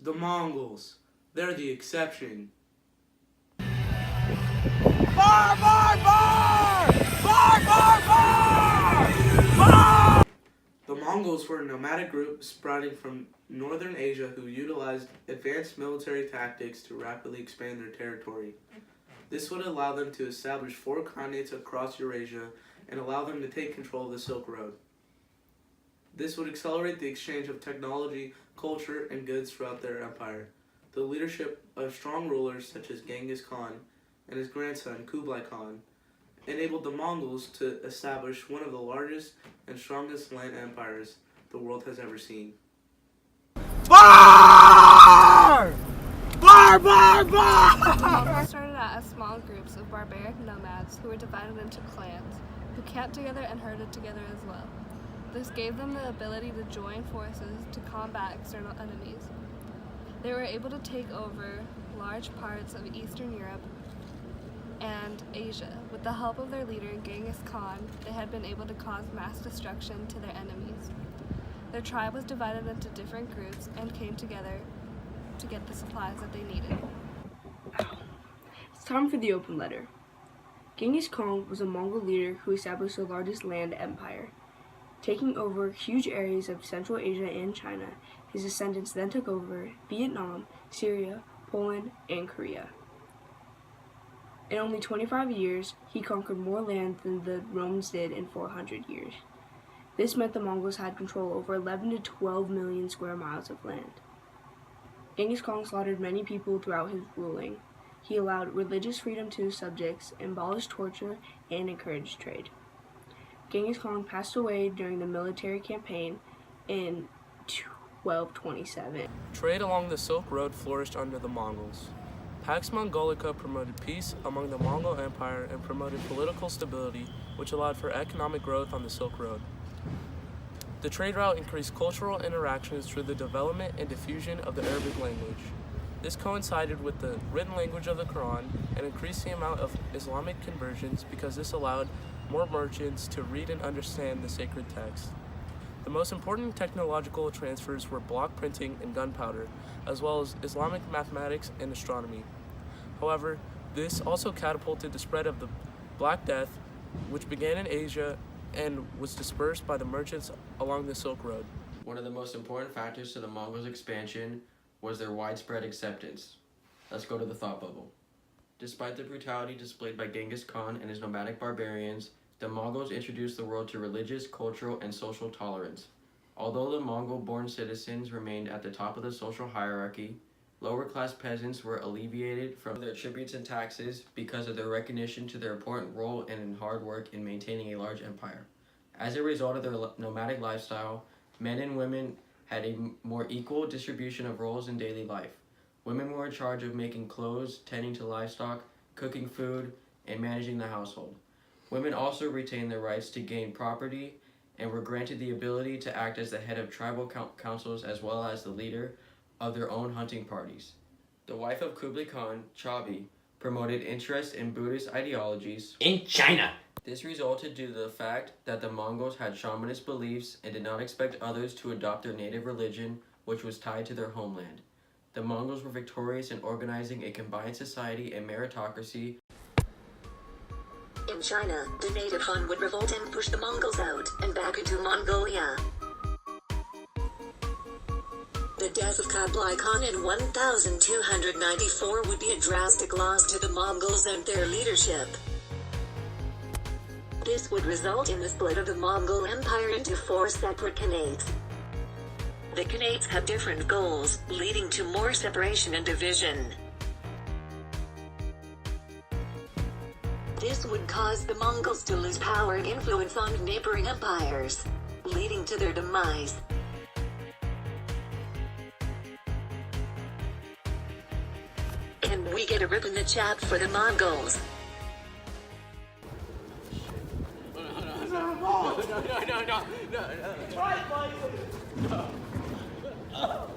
The Mongols. They're the exception. Bar, bar, bar! Bar, bar, bar! Bar! The Mongols were a nomadic group sprouting from northern Asia who utilized advanced military tactics to rapidly expand their territory. This would allow them to establish 4 khanates across Eurasia and allow them to take control of the Silk Road. This would accelerate the exchange of technology, culture, and goods throughout their empire. The leadership of strong rulers such as Genghis Khan and his grandson Kublai Khan enabled the Mongols to establish one of the largest and strongest land empires the world has ever seen. Bar! Bar, bar, bar! Mongols started out as small groups of barbaric nomads who were divided into clans, who camped together and herded together as well. This gave them the ability to join forces to combat external enemies. They were able to take over large parts of Eastern Europe and Asia. With the help of their leader, Genghis Khan, they had been able to cause mass destruction to their enemies. Their tribe was divided into different groups and came together to get the supplies that they needed. It's time for the open letter. Genghis Khan was a Mongol leader who established the largest land empire. Taking over huge areas of Central Asia and China, his descendants then took over Vietnam, Syria, Poland, and Korea. In only 25 years, he conquered more land than the Romans did in 400 years. This meant the Mongols had control over 11 to 12 million square miles of land. Genghis Khan slaughtered many people throughout his ruling. He allowed religious freedom to his subjects, abolished torture, and encouraged trade. Genghis Khan passed away during the military campaign in 1227. Trade along the Silk Road flourished under the Mongols. Pax Mongolica promoted peace among the Mongol Empire and promoted political stability, which allowed for economic growth on the Silk Road. The trade route increased cultural interactions through the development and diffusion of the Arabic language. This coincided with the written language of the Quran and increased the amount of Islamic conversions because this allowed more merchants to read and understand the sacred text. The most important technological transfers were block printing and gunpowder, as well as Islamic mathematics and astronomy. However, this also catapulted the spread of the Black Death, which began in Asia and was dispersed by the merchants along the Silk Road. One of the most important factors to the Mongols' expansion was their widespread acceptance. Let's go to the thought bubble. Despite the brutality displayed by Genghis Khan and his nomadic barbarians, the Mongols introduced the world to religious, cultural, and social tolerance. Although the Mongol-born citizens remained at the top of the social hierarchy, lower-class peasants were alleviated from their tributes and taxes because of their recognition to their important role and in hard work in maintaining a large empire. As a result of their nomadic lifestyle, men and women had a more equal distribution of roles in daily life. Women were in charge of making clothes, tending to livestock, cooking food, and managing the household. Women also retained their rights to gain property and were granted the ability to act as the head of tribal councils as well as the leader of their own hunting parties. The wife of Kublai Khan, Chabi, promoted interest in Buddhist ideologies In China. This resulted due to the fact that the Mongols had shamanist beliefs and did not expect others to adopt their native religion, which was tied to their homeland. The Mongols were victorious in organizing a combined society and meritocracy. In China, the native Han would revolt and push the Mongols out and back into Mongolia. The death of Kublai Khan in 1294 would be a drastic loss to the Mongols and their leadership. This would result in the split of the Mongol Empire into 4 separate khanates. The khanates had different goals, leading to more separation and division. This would cause the Mongols to lose power and influence on neighboring empires, leading to their demise. Can we get a rip in the chat for the Mongols? No.